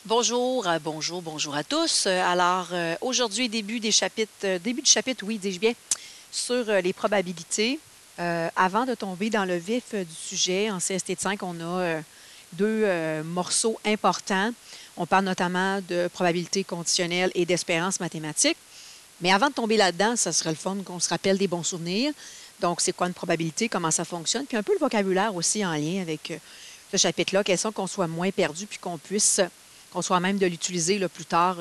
Bonjour à tous. Aujourd'hui, début du chapitre, oui, dis-je bien, sur les probabilités. Avant de tomber dans le vif du sujet, en CST5, on a deux morceaux importants. On parle notamment de probabilité conditionnelle et d'espérance mathématique. Mais avant de tomber là-dedans, ça serait le fun qu'on se rappelle des bons souvenirs. Donc, c'est quoi une probabilité, comment ça fonctionne, puis un peu le vocabulaire aussi en lien avec ce chapitre-là, question qu'on soit moins perdu, puis qu'on soit même de l'utiliser plus tard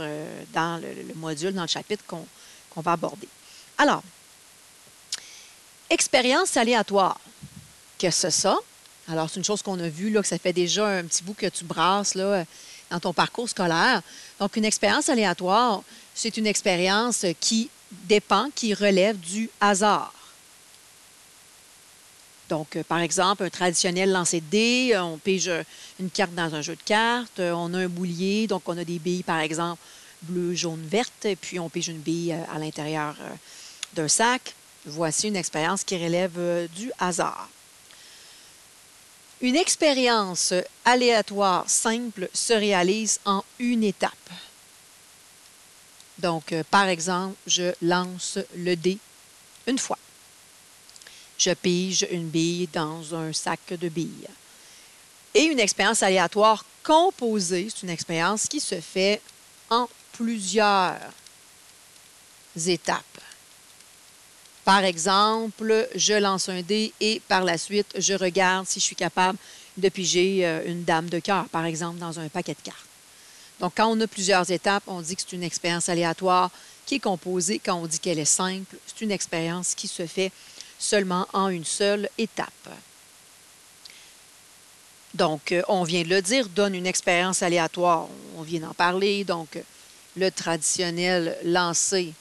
dans le module, dans le chapitre qu'on va aborder. Alors, expérience aléatoire. Qu'est-ce que c'est ça? Alors, c'est une chose qu'on a vue, là, que ça fait déjà un petit bout que tu brasses là, dans ton parcours scolaire. Donc, une expérience aléatoire, c'est une expérience qui dépend, qui relève du hasard. Donc, par exemple, un traditionnel lancer de dés, on pige une carte dans un jeu de cartes, on a un boulier, donc on a des billes, par exemple, bleu, jaune, verte, et puis on pige une bille à l'intérieur d'un sac. Voici une expérience qui relève du hasard. Une expérience aléatoire simple se réalise en une étape. Donc, par exemple, je lance le dé une fois. Je pige une bille dans un sac de billes. Et une expérience aléatoire composée, c'est une expérience qui se fait en plusieurs étapes. Par exemple, je lance un dé et par la suite, je regarde si je suis capable de piger une dame de cœur, par exemple, dans un paquet de cartes. Donc, quand on a plusieurs étapes, on dit que c'est une expérience aléatoire qui est composée. Quand on dit qu'elle est simple, c'est une expérience qui se fait seulement en une seule étape. Donc, on vient de le dire, donne une expérience aléatoire. On vient d'en parler. Donc, le traditionnel lancer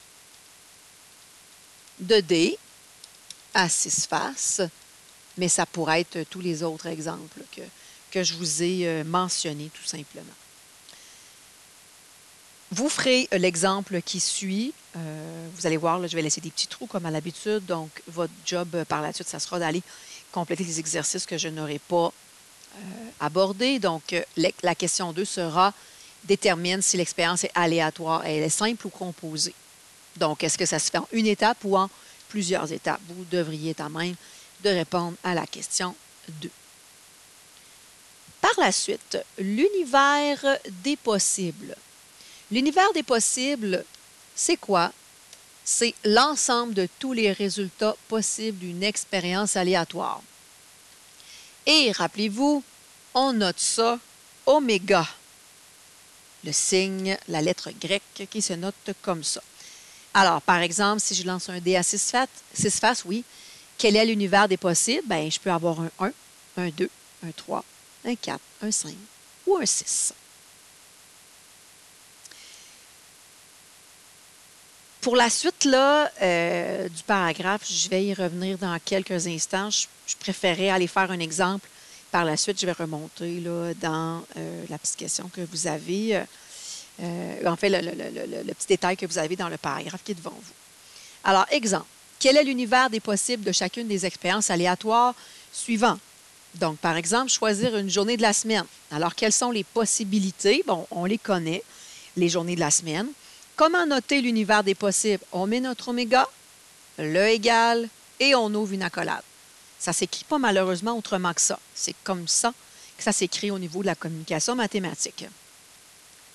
de dés à 6 faces, mais ça pourrait être tous les autres exemples que je vous ai mentionnés tout simplement. Vous ferez l'exemple qui suit. Vous allez voir, là, je vais laisser des petits trous comme à l'habitude. Donc, votre job par la suite, ça sera d'aller compléter les exercices que je n'aurai pas abordés. Donc, la question 2 sera détermine si l'expérience est aléatoire. Elle est simple ou composée. Donc, est-ce que ça se fait en une étape ou en plusieurs étapes? Vous devriez être à même de répondre à la question 2. Par la suite, l'univers des possibles. L'univers des possibles, c'est quoi? C'est l'ensemble de tous les résultats possibles d'une expérience aléatoire. Et rappelez-vous, on note ça oméga, le signe, la lettre grecque qui se note comme ça. Alors, par exemple, si je lance un dé à 6 faces, oui, quel est l'univers des possibles? Bien, je peux avoir un 1, un 2, un 3, un 4, un 5 ou un 6. Pour la suite là, du paragraphe, je vais y revenir dans quelques instants. Je préférais aller faire un exemple. Par la suite, je vais remonter là, dans la petite question que vous avez, en fait, le petit détail que vous avez dans le paragraphe qui est devant vous. Alors, exemple, quel est l'univers des possibles de chacune des expériences aléatoires suivantes? Donc, par exemple, choisir une journée de la semaine. Alors, quelles sont les possibilités? Bon, on les connaît, les journées de la semaine. Comment noter l'univers des possibles? On met notre oméga, le égal, et on ouvre une accolade. Ça ne s'écrit pas malheureusement autrement que ça. C'est comme ça que ça s'écrit au niveau de la communication mathématique.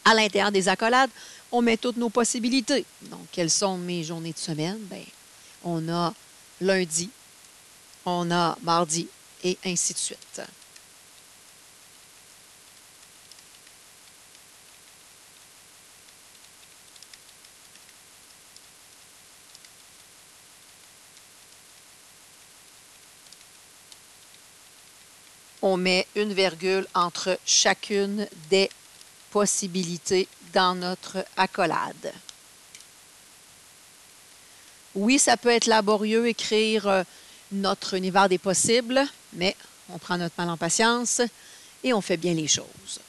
À l'intérieur des accolades, on met toutes nos possibilités. Donc, quelles sont mes journées de semaine? Bien, on a lundi, on a mardi, et ainsi de suite. On met une virgule entre chacune des possibilités dans notre accolade. Oui, ça peut être laborieux écrire notre univers des possibles, mais on prend notre mal en patience et on fait bien les choses.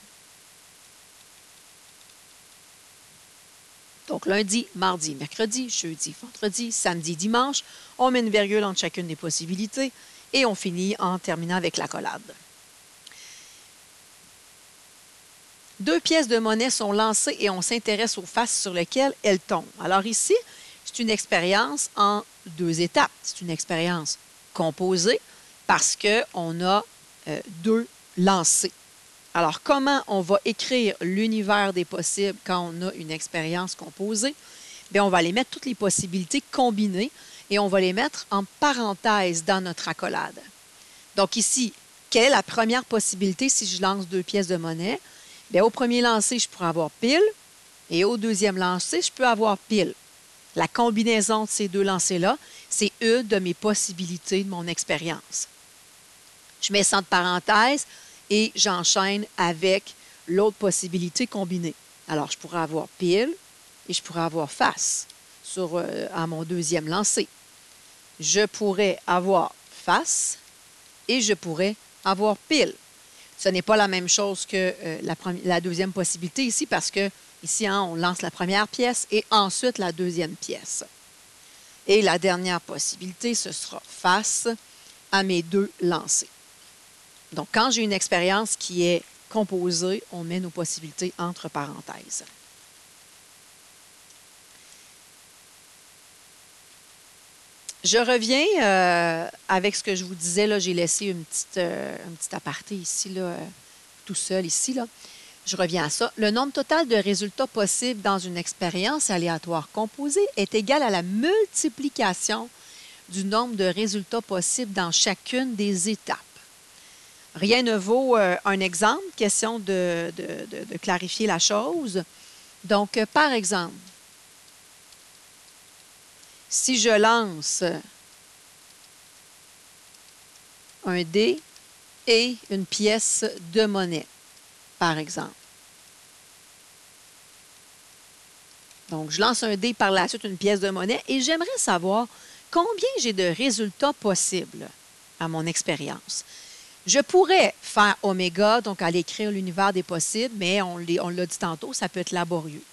Donc, lundi, mardi, mercredi, jeudi, vendredi, samedi, dimanche, on met une virgule entre chacune des possibilités et on finit en terminant avec l'accolade. 2 pièces de monnaie sont lancées et on s'intéresse aux faces sur lesquelles elles tombent. Alors ici, c'est une expérience en 2 étapes. C'est une expérience composée parce qu'on a 2 lancées. Alors, comment on va écrire l'univers des possibles quand on a une expérience composée? Bien, on va aller mettre toutes les possibilités combinées et on va les mettre en parenthèse dans notre accolade. Donc ici, quelle est la première possibilité si je lance 2 pièces de monnaie? Bien, au premier lancer, je pourrais avoir pile et au deuxième lancer, je peux avoir pile. La combinaison de ces 2 lancers-là, c'est une de mes possibilités de mon expérience. Je mets ça entre parenthèses et j'enchaîne avec l'autre possibilité combinée. Alors, je pourrais avoir pile et je pourrais avoir face à mon deuxième lancer. Je pourrais avoir face et je pourrais avoir pile. Ce n'est pas la même chose que la deuxième possibilité ici parce que ici, hein, on lance la première pièce et ensuite la deuxième pièce. Et la dernière possibilité, ce sera face à mes 2 lancers. Donc, quand j'ai une expérience qui est composée, on met nos possibilités entre parenthèses. Je reviens avec ce que je vous disais. Là, j'ai laissé un petit aparté ici, là, tout seul ici. Là. Je reviens à ça. Le nombre total de résultats possibles dans une expérience aléatoire composée est égal à la multiplication du nombre de résultats possibles dans chacune des étapes. Rien ne vaut un exemple, question de clarifier la chose. Donc, par exemple, si je lance un dé et une pièce de monnaie, par exemple. Donc, je lance un dé par la suite, une pièce de monnaie, et j'aimerais savoir combien j'ai de résultats possibles à mon expérience. Je pourrais faire oméga, donc aller écrire l'univers des possibles, mais on l'a dit tantôt, ça peut être laborieux.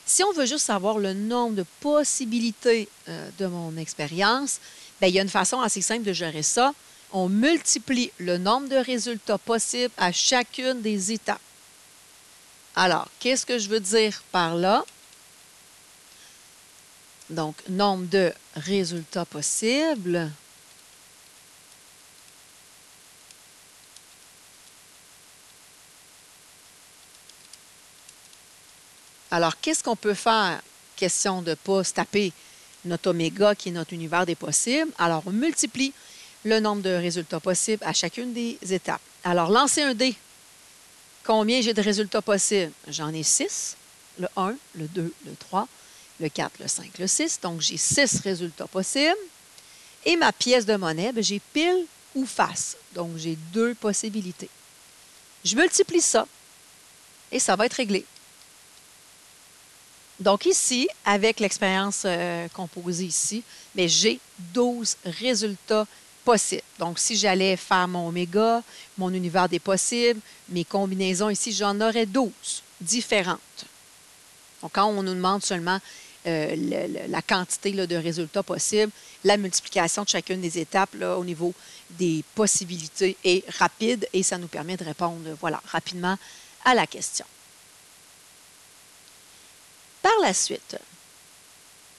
Si on veut juste savoir le nombre de possibilités de mon expérience, bien, il y a une façon assez simple de gérer ça. On multiplie le nombre de résultats possibles à chacune des étapes. Alors, qu'est-ce que je veux dire par là? Donc, nombre de résultats possibles. Alors, qu'est-ce qu'on peut faire? Question de ne pas se taper notre oméga qui est notre univers des possibles. Alors, on multiplie le nombre de résultats possibles à chacune des étapes. Alors, lancer un dé. Combien j'ai de résultats possibles? J'en ai 6. Le 1, le 2, le 3, le 4, le 5, le 6. Donc, j'ai 6 résultats possibles. Et ma pièce de monnaie, j'ai pile ou face. Donc, j'ai 2 possibilités. Je multiplie ça et ça va être réglé. Donc ici, avec l'expérience composée ici, mais j'ai 12 résultats possibles. Donc si j'allais faire mon oméga, mon univers des possibles, mes combinaisons ici, j'en aurais 12 différentes. Donc quand on nous demande seulement la quantité là, de résultats possibles, la multiplication de chacune des étapes là, au niveau des possibilités est rapide et ça nous permet de répondre rapidement à la question. Par la suite,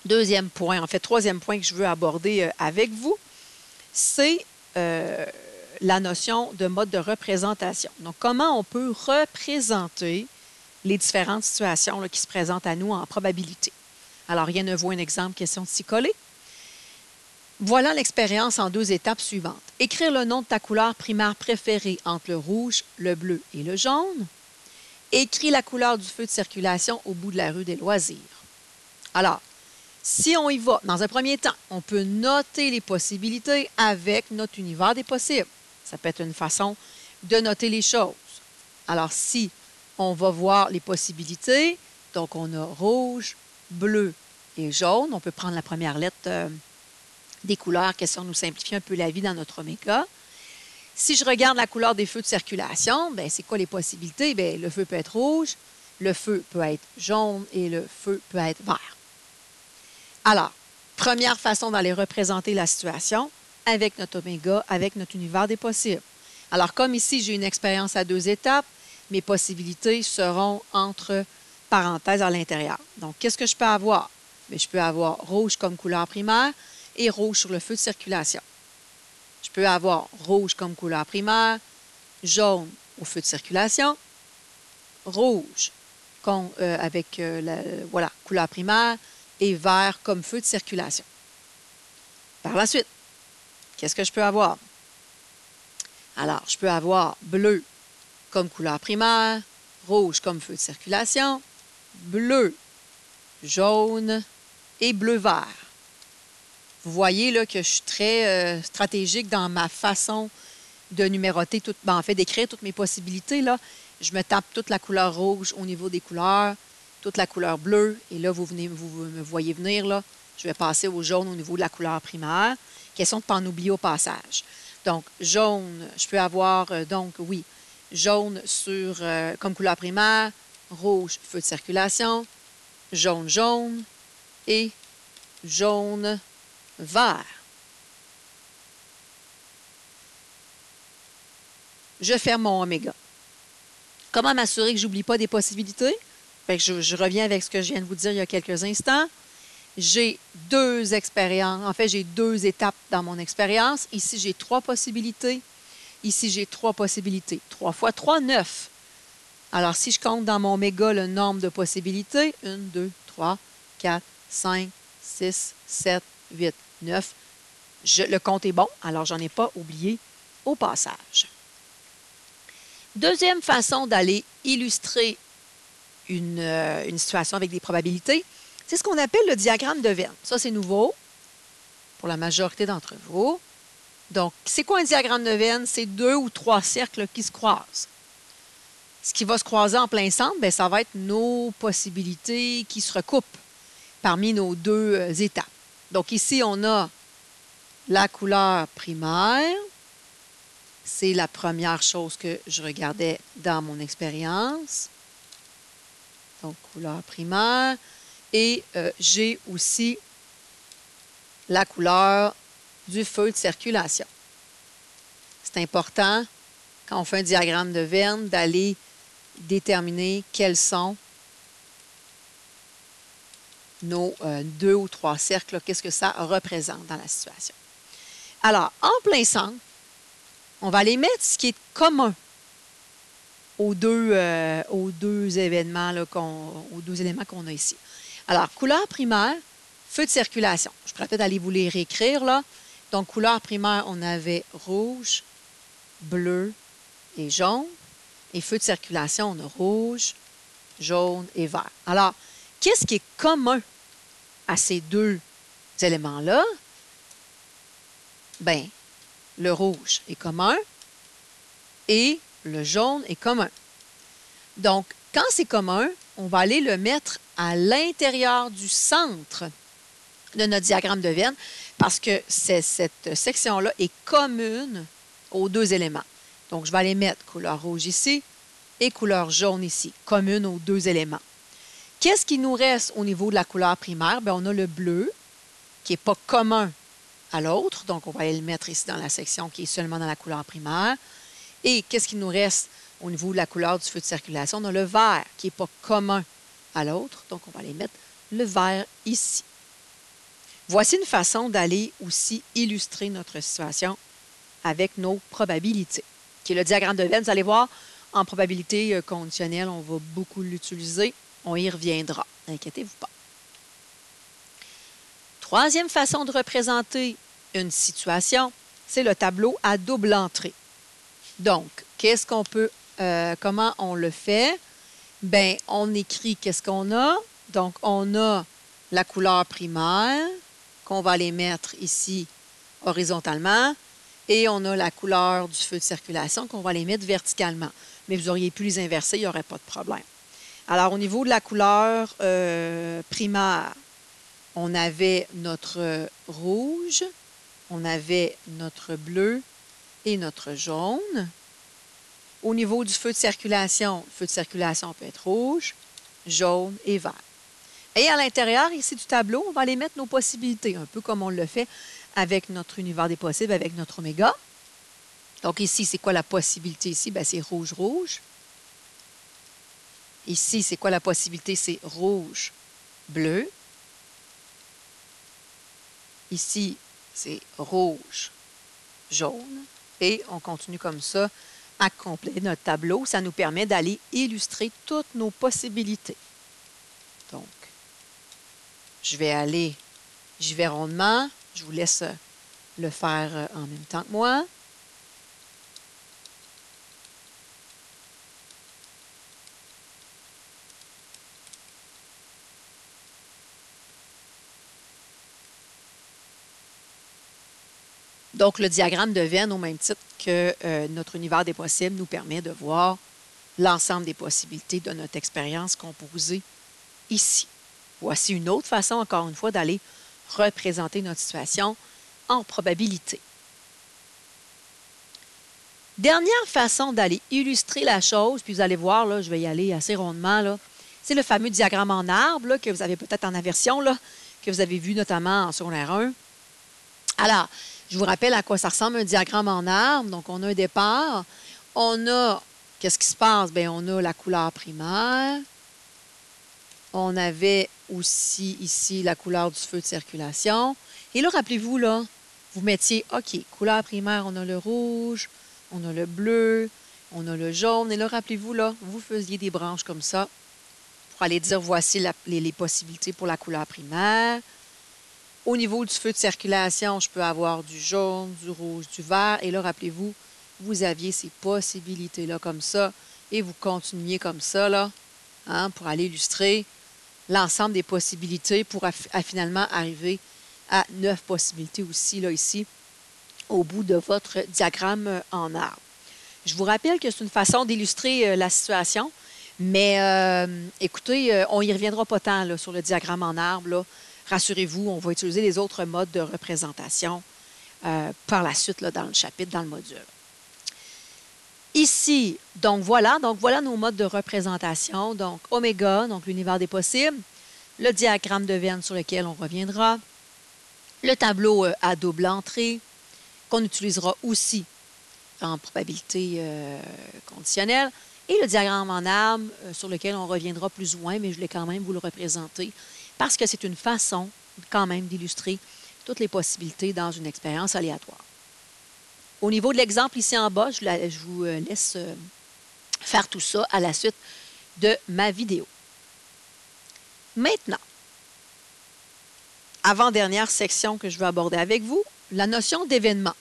deuxième point, en fait, troisième point que je veux aborder avec vous, c'est la notion de mode de représentation. Donc, comment on peut représenter les différentes situations là, qui se présentent à nous en probabilité. Alors, rien ne vaut un exemple, question de s'y coller. Voilà l'expérience en 2 étapes suivantes. Écrire le nom de ta couleur primaire préférée entre le rouge, le bleu et le jaune. Écris la couleur du feu de circulation au bout de la rue des loisirs. Alors, si on y va, dans un premier temps, on peut noter les possibilités avec notre univers des possibles. Ça peut être une façon de noter les choses. Alors, si on va voir les possibilités, donc on a rouge, bleu et jaune, on peut prendre la première lettre des couleurs, question de nous simplifier un peu la vie dans notre oméga. Si je regarde la couleur des feux de circulation, bien, c'est quoi les possibilités? Bien, le feu peut être rouge, le feu peut être jaune et le feu peut être vert. Alors, première façon d'aller représenter la situation avec notre oméga, avec notre univers des possibles. Alors, comme ici, j'ai une expérience à 2 étapes, mes possibilités seront entre parenthèses à l'intérieur. Donc, qu'est-ce que je peux avoir? Bien, je peux avoir rouge comme couleur primaire et rouge sur le feu de circulation. Je peux avoir rouge comme couleur primaire, jaune au feu de circulation, rouge avec la couleur primaire et vert comme feu de circulation. Par la suite, qu'est-ce que je peux avoir? Alors, je peux avoir bleu comme couleur primaire, rouge comme feu de circulation, bleu, jaune et bleu-vert. Vous voyez là, que je suis très stratégique dans ma façon de numéroter, en fait, d'écrire toutes mes possibilités. Là. Je me tape toute la couleur rouge au niveau des couleurs, toute la couleur bleue, et là, vous me voyez venir, là, je vais passer au jaune au niveau de la couleur primaire. Question de ne pas en oublier au passage. Donc, jaune, je peux avoir, jaune comme couleur primaire, rouge, feu de circulation, jaune, jaune et jaune, vert. Je ferme mon oméga. Comment m'assurer que je n'oublie pas des possibilités? Fait que je reviens avec ce que je viens de vous dire il y a quelques instants. J'ai deux expériences. En fait, j'ai deux étapes dans mon expérience. Ici, j'ai 3 possibilités. Ici, j'ai 3 possibilités. 3 fois 3, 9. Alors, si je compte dans mon méga le nombre de possibilités, 1, 2, 3, 4, 5, 6, 7, 8, 9. Le compte est bon, alors j'en ai pas oublié au passage. Deuxième façon d'aller illustrer une situation avec des probabilités, c'est ce qu'on appelle le diagramme de Venn. Ça, c'est nouveau pour la majorité d'entre vous. Donc, c'est quoi un diagramme de Venn? C'est 2 ou 3 cercles qui se croisent. Ce qui va se croiser en plein centre, bien, ça va être nos possibilités qui se recoupent parmi nos deux étapes. Donc, ici, on a la couleur primaire. C'est la première chose que je regardais dans mon expérience. Donc, couleur primaire. Et j'ai aussi la couleur du feu de circulation. C'est important, quand on fait un diagramme de Venn, d'aller déterminer quels sont nos 2 ou 3 cercles, qu'est-ce que ça représente dans la situation. Alors, en plein centre, on va aller mettre ce qui est commun aux deux événements, là, aux deux éléments qu'on a ici. Alors, couleur primaire, feu de circulation. Je pourrais peut-être aller vous les réécrire, là. Donc, couleur primaire, on avait rouge, bleu et jaune. Et feu de circulation, on a rouge, jaune et vert. Alors, qu'est-ce qui est commun à ces deux éléments-là? Bien, le rouge est commun et le jaune est commun. Donc, quand c'est commun, on va aller le mettre à l'intérieur du centre de notre diagramme de Venn parce que cette section-là est commune aux deux éléments. Donc, je vais aller mettre couleur rouge ici et couleur jaune ici, commune aux deux éléments. Qu'est-ce qui nous reste au niveau de la couleur primaire? Bien, on a le bleu qui n'est pas commun à l'autre. Donc, on va aller le mettre ici dans la section qui est seulement dans la couleur primaire. Et qu'est-ce qui nous reste au niveau de la couleur du feu de circulation? On a le vert qui n'est pas commun à l'autre. Donc, on va aller mettre le vert ici. Voici une façon d'aller aussi illustrer notre situation avec nos probabilités, qui est le diagramme de Venn. Vous allez voir, en probabilité conditionnelle, on va beaucoup l'utiliser. On y reviendra. Inquiétez-vous pas. Troisième façon de représenter une situation, c'est le tableau à double entrée. Donc, qu'est-ce qu'on peut, comment on le fait? Bien, on écrit qu'est-ce qu'on a. Donc, on a la couleur primaire qu'on va aller mettre ici horizontalement et on a la couleur du feu de circulation qu'on va les mettre verticalement. Mais vous auriez pu les inverser, il n'y aurait pas de problème. Alors, au niveau de la couleur primaire, on avait notre rouge, on avait notre bleu et notre jaune. Au niveau du feu de circulation, le feu de circulation peut être rouge, jaune et vert. Et à l'intérieur, ici du tableau, on va aller mettre nos possibilités, un peu comme on le fait avec notre univers des possibles, avec notre oméga. Donc ici, c'est quoi la possibilité ici? Bien, c'est rouge, rouge, Ici, c'est quoi la possibilité? C'est rouge, bleu. Ici, c'est rouge, jaune. Et on continue comme ça à compléter notre tableau. Ça nous permet d'aller illustrer toutes nos possibilités. Donc, j'y vais rondement. Je vous laisse le faire en même temps que moi. Donc, le diagramme de Venn, au même titre que notre univers des possibles, nous permet de voir l'ensemble des possibilités de notre expérience composée ici. Voici une autre façon, encore une fois, d'aller représenter notre situation en probabilité. Dernière façon d'aller illustrer la chose, puis vous allez voir, là, je vais y aller assez rondement, là, c'est le fameux diagramme en arbre là, que vous avez peut-être en aversion, là, que vous avez vu notamment en secondaire 1. Alors, je vous rappelle à quoi ça ressemble un diagramme en arbre. Donc, on a un départ. On a, qu'est-ce qui se passe? Bien, on a la couleur primaire. On avait aussi ici la couleur du feu de circulation. Et là, rappelez-vous, là, vous mettiez, OK, couleur primaire, on a le rouge, on a le bleu, on a le jaune. Et là, rappelez-vous, là, vous faisiez des branches comme ça pour aller dire, voici les possibilités pour la couleur primaire. Au niveau du feu de circulation, je peux avoir du jaune, du rouge, du vert. Et là, rappelez-vous, vous aviez ces possibilités-là comme ça. Et vous continuiez comme ça, là, hein, pour aller illustrer l'ensemble des possibilités pour finalement arriver à 9 possibilités aussi, là, ici, au bout de votre diagramme en arbre. Je vous rappelle que c'est une façon d'illustrer la situation, mais écoutez, on n'y reviendra pas tant là, sur le diagramme en arbre, là. Rassurez-vous, on va utiliser les autres modes de représentation par la suite là, dans le chapitre, dans le module. Ici, donc voilà nos modes de représentation. Donc, oméga, donc l'univers des possibles, le diagramme de Venn sur lequel on reviendra, le tableau à double entrée, qu'on utilisera aussi en probabilité conditionnelle, et le diagramme en arbre sur lequel on reviendra plus ou moins, mais je voulais quand même vous le représenter parce que c'est une façon quand même d'illustrer toutes les possibilités dans une expérience aléatoire. Au niveau de l'exemple ici en bas, je vous laisse faire tout ça à la suite de ma vidéo. Maintenant, avant-dernière section que je veux aborder avec vous, la notion d'événement.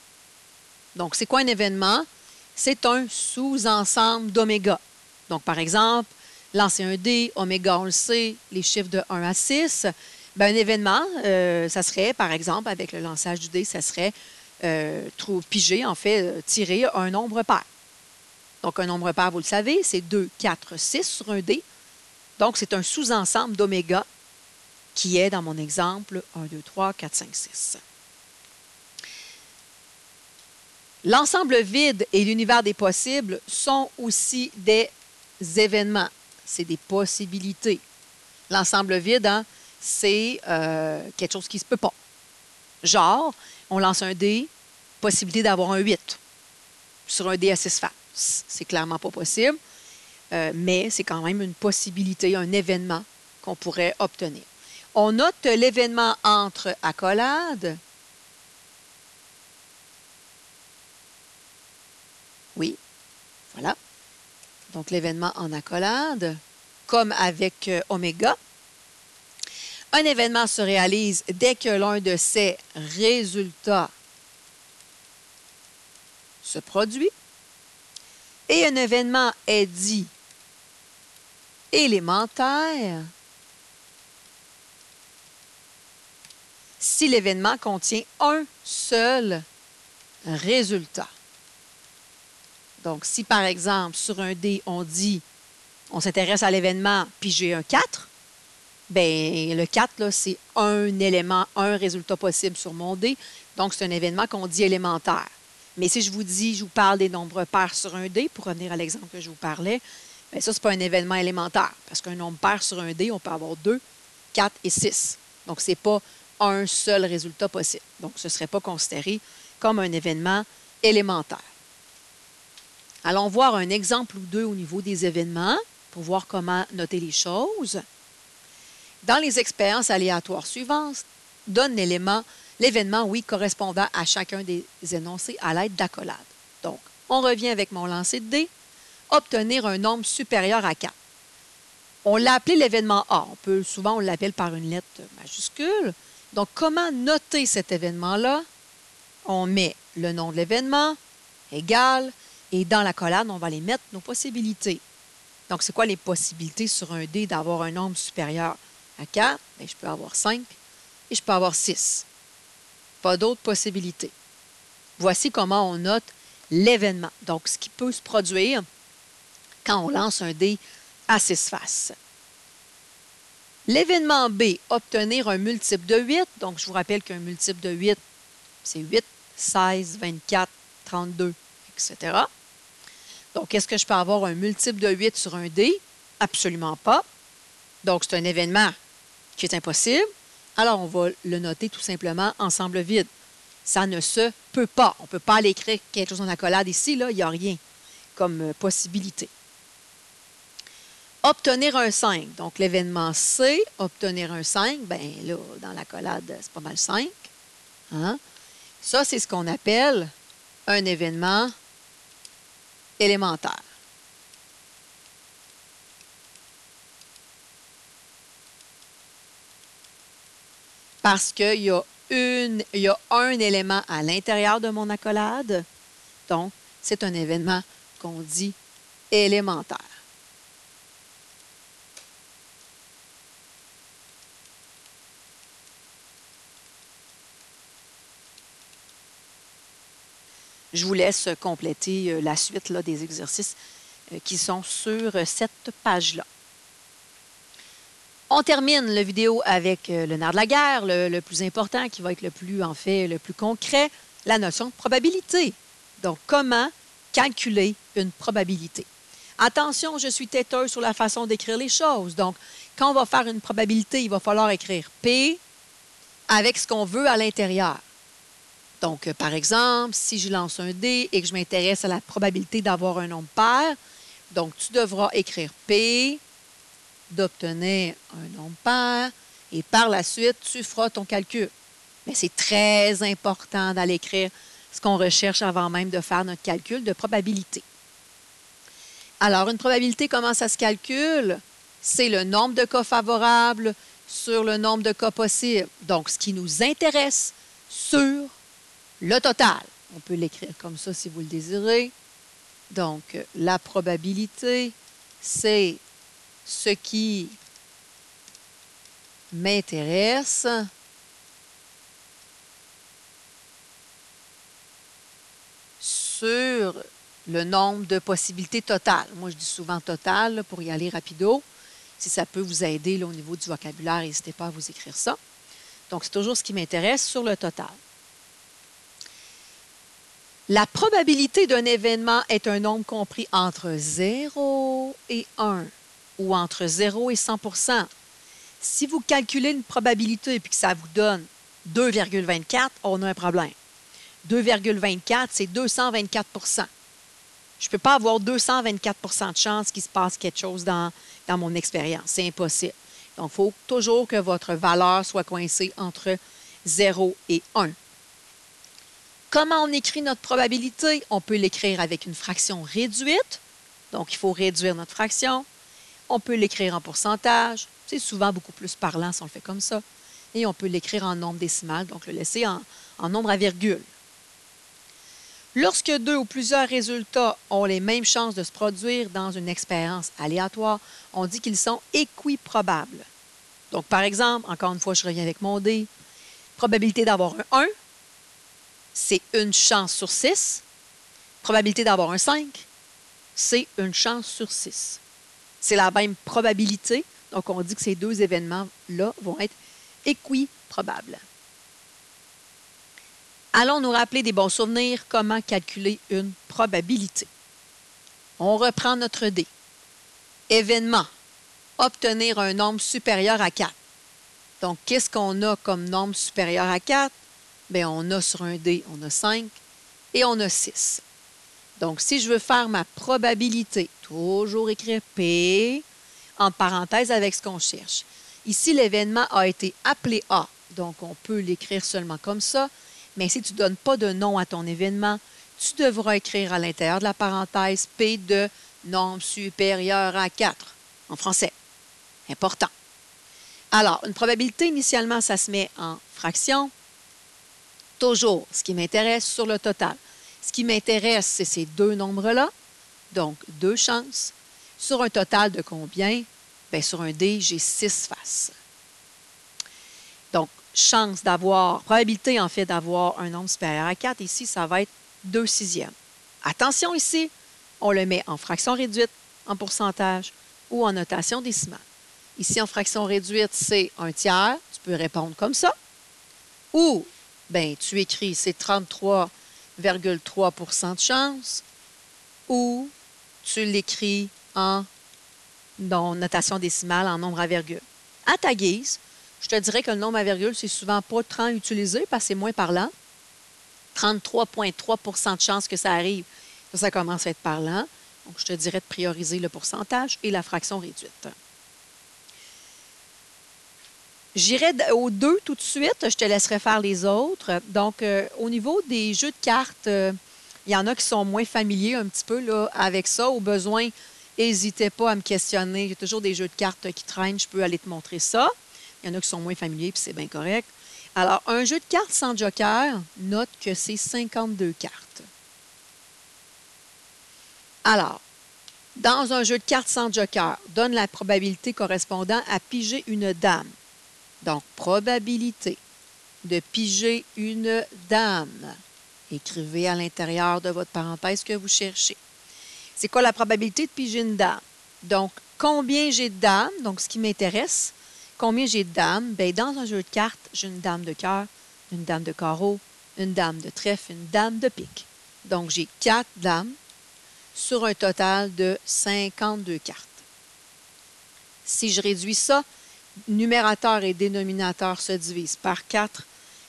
Donc, c'est quoi un événement? C'est un sous-ensemble d'oméga. Donc, par exemple, lancer un dé, oméga, on le sait, les chiffres de 1 à 6. Bien, un événement, ça serait, par exemple, avec le lançage du dé, ça serait piger, en fait, tirer un nombre pair. Donc, un nombre pair, vous le savez, c'est 2, 4, 6 sur un dé. Donc, c'est un sous-ensemble d'oméga qui est, dans mon exemple, 1, 2, 3, 4, 5, 6. L'ensemble vide et l'univers des possibles sont aussi des événements. C'est des possibilités. L'ensemble vide, hein, c'est quelque chose qui ne se peut pas. Genre, on lance un dé, possibilité d'avoir un 8 sur un dé à 6 faces. C'est clairement pas possible, mais c'est quand même une possibilité, un événement qu'on pourrait obtenir. On note l'événement entre accolades. Oui, voilà. Donc, l'événement en accolade, comme avec oméga. Un événement se réalise dès que l'un de ces résultats se produit. Et un événement est dit élémentaire si l'événement contient un seul résultat. Donc, si par exemple, sur un dé, on dit, on s'intéresse à l'événement, puis j'ai un 4, bien, le 4, c'est un élément, un résultat possible sur mon dé. Donc, c'est un événement qu'on dit élémentaire. Mais si je vous parle des nombres pairs sur un dé, pour revenir à l'exemple que je vous parlais, bien, ça, ce n'est pas un événement élémentaire. Parce qu'un nombre pair sur un dé, on peut avoir 2, 4 et 6. Donc, ce n'est pas un seul résultat possible. Donc, ce ne serait pas considéré comme un événement élémentaire. Allons voir un exemple ou deux au niveau des événements. pour voir comment noter les choses. Dans les expériences aléatoires suivantes, donne l'événement, oui, correspondant à chacun des énoncés à l'aide d'accolades. Donc, on revient avec mon lancer de dés. Obtenir un nombre supérieur à 4. On l'a appelé l'événement A. Souvent, on l'appelle par une lettre majuscule. Donc, comment noter cet événement-là? On met le nom de l'événement, égal, et dans l'accolade, on va aller mettre nos possibilités. Donc, c'est quoi les possibilités sur un dé d'avoir un nombre supérieur à 4? Bien, je peux avoir 5 et je peux avoir 6. Pas d'autres possibilités. Voici comment on note l'événement. Donc, ce qui peut se produire quand on lance un dé à 6 faces. L'événement B, obtenir un multiple de 8. Donc, je vous rappelle qu'un multiple de 8, c'est 8, 16, 24, 32, etc. Donc, est-ce que je peux avoir un multiple de 8 sur un dé? Absolument pas. Donc, c'est un événement qui est impossible. Alors, on va le noter tout simplement ensemble vide. Ça ne se peut pas. On ne peut pas aller écrire quelque chose en accolade ici. Là, il n'y a rien comme possibilité. Obtenir un 5. Donc, l'événement C, obtenir un 5, bien là, dans l'accolade, c'est pas mal 5. Hein? Ça, c'est ce qu'on appelle un événement élémentaire. Parce qu'il y a un élément à l'intérieur de mon accolade. Donc, c'est un événement qu'on dit élémentaire. Je vous laisse compléter la suite là, des exercices qui sont sur cette page-là. On termine la vidéo avec le nerf de la guerre, le plus important, qui va être le plus concret, la notion de probabilité. Donc, comment calculer une probabilité? Attention, je suis têteuse sur la façon d'écrire les choses. Donc, quand on va faire une probabilité, il va falloir écrire P avec ce qu'on veut à l'intérieur. Donc, par exemple, si je lance un dé et que je m'intéresse à la probabilité d'avoir un nombre pair, donc tu devras écrire P d'obtenir un nombre pair et par la suite, tu feras ton calcul. Mais c'est très important d'aller écrire ce qu'on recherche avant même de faire notre calcul de probabilité. Alors, une probabilité, comment ça se calcule? C'est le nombre de cas favorables sur le nombre de cas possibles. Donc, ce qui nous intéresse sur le total. On peut l'écrire comme ça si vous le désirez. Donc, la probabilité, c'est ce qui m'intéresse sur le nombre de possibilités totales. Moi, je dis souvent total là, pour y aller rapido. Si ça peut vous aider là, au niveau du vocabulaire, n'hésitez pas à vous écrire ça. Donc, c'est toujours ce qui m'intéresse sur le total. La probabilité d'un événement est un nombre compris entre 0 et 1 ou entre 0 et 100%. Si vous calculez une probabilité et que ça vous donne 2,24, on a un problème. 2,24, c'est 224%. Je ne peux pas avoir 224% de chance qu'il se passe quelque chose dans mon expérience. C'est impossible. Donc, il faut toujours que votre valeur soit coincée entre 0 et 1. Comment on écrit notre probabilité? On peut l'écrire avec une fraction réduite. Donc, il faut réduire notre fraction. On peut l'écrire en pourcentage. C'est souvent beaucoup plus parlant si on le fait comme ça. Et on peut l'écrire en nombre décimal, donc le laisser en nombre à virgule. Lorsque deux ou plusieurs résultats ont les mêmes chances de se produire dans une expérience aléatoire, on dit qu'ils sont équiprobables. Donc, par exemple, encore une fois, je reviens avec mon dé. Probabilité d'avoir un 1, c'est une chance sur 6. Probabilité d'avoir un 5, c'est une chance sur 6. C'est la même probabilité. Donc, on dit que ces deux événements-là vont être équiprobables. Allons nous rappeler des bons souvenirs, comment calculer une probabilité. On reprend notre dé. Événement, obtenir un nombre supérieur à 4. Donc, qu'est-ce qu'on a comme nombre supérieur à 4? Bien, on a sur un dé, on a 5 et on a 6. Donc, si je veux faire ma probabilité, toujours écrire P, entre parenthèses avec ce qu'on cherche. Ici, l'événement a été appelé A, donc on peut l'écrire seulement comme ça, mais si tu ne donnes pas de nom à ton événement, tu devras écrire à l'intérieur de la parenthèse P de nombre supérieur à 4, en français. Important. Alors, une probabilité, initialement, ça se met en fraction. Toujours, ce qui m'intéresse sur le total. Ce qui m'intéresse, c'est ces deux nombres-là, donc 2 chances. Sur un total de combien? Bien, sur un dé, j'ai 6 faces. Donc, chance d'avoir, probabilité en fait d'avoir un nombre supérieur à 4, ici, ça va être 2 sixièmes. Attention ici, on le met en fraction réduite, en pourcentage ou en notation décimale. Ici, en fraction réduite, c'est 1/3. Tu peux répondre comme ça. Ou, bien, tu écris, c'est 33,3 % de chance. Ou, tu l'écris en notation décimale, en nombre à virgule. À ta guise, je te dirais que le nombre à virgule, c'est souvent pas tant utilisé parce que c'est moins parlant. 33,3 % de chance que ça arrive. Ça commence à être parlant. Donc, je te dirais de prioriser le pourcentage et la fraction réduite. J'irai au 2 tout de suite. Je te laisserai faire les autres. Donc, au niveau des jeux de cartes, il y en a qui sont moins familiers un petit peu là, avec ça. Au besoin, n'hésitez pas à me questionner. Il y a toujours des jeux de cartes qui traînent. Je peux aller te montrer ça. Il y en a qui sont moins familiers, puis c'est bien correct. Alors, un jeu de cartes sans joker, note que c'est 52 cartes. Alors, dans un jeu de cartes sans joker, donne la probabilité correspondant à piger une dame. Donc, probabilité de piger une dame. Écrivez à l'intérieur de votre parenthèse que vous cherchez. C'est quoi la probabilité de piger une dame? Donc, combien j'ai de dames? Donc, ce qui m'intéresse, combien j'ai de dames? Bien, dans un jeu de cartes, j'ai une dame de cœur, une dame de carreau, une dame de trèfle, une dame de pique. Donc, j'ai 4 dames sur un total de 52 cartes. Si je réduis ça, numérateur et dénominateur se divisent par 4,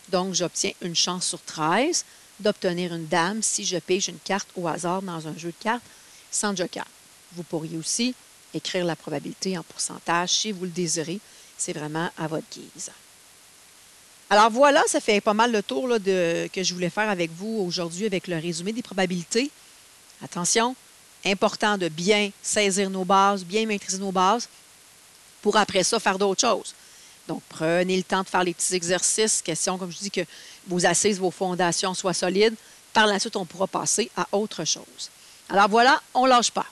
donc j'obtiens une chance sur 13 d'obtenir une dame si je pige une carte au hasard dans un jeu de cartes sans joker. Vous pourriez aussi écrire la probabilité en pourcentage si vous le désirez. C'est vraiment à votre guise. Alors voilà, ça fait pas mal le tour là, que je voulais faire avec vous aujourd'hui avec le résumé des probabilités. Attention, important de bien saisir nos bases, bien maîtriser nos bases pour après ça faire d'autres choses. Donc, prenez le temps de faire les petits exercices. Question, comme je dis, que vos assises, vos fondations soient solides. Par la suite, on pourra passer à autre chose. Alors voilà, on ne lâche pas.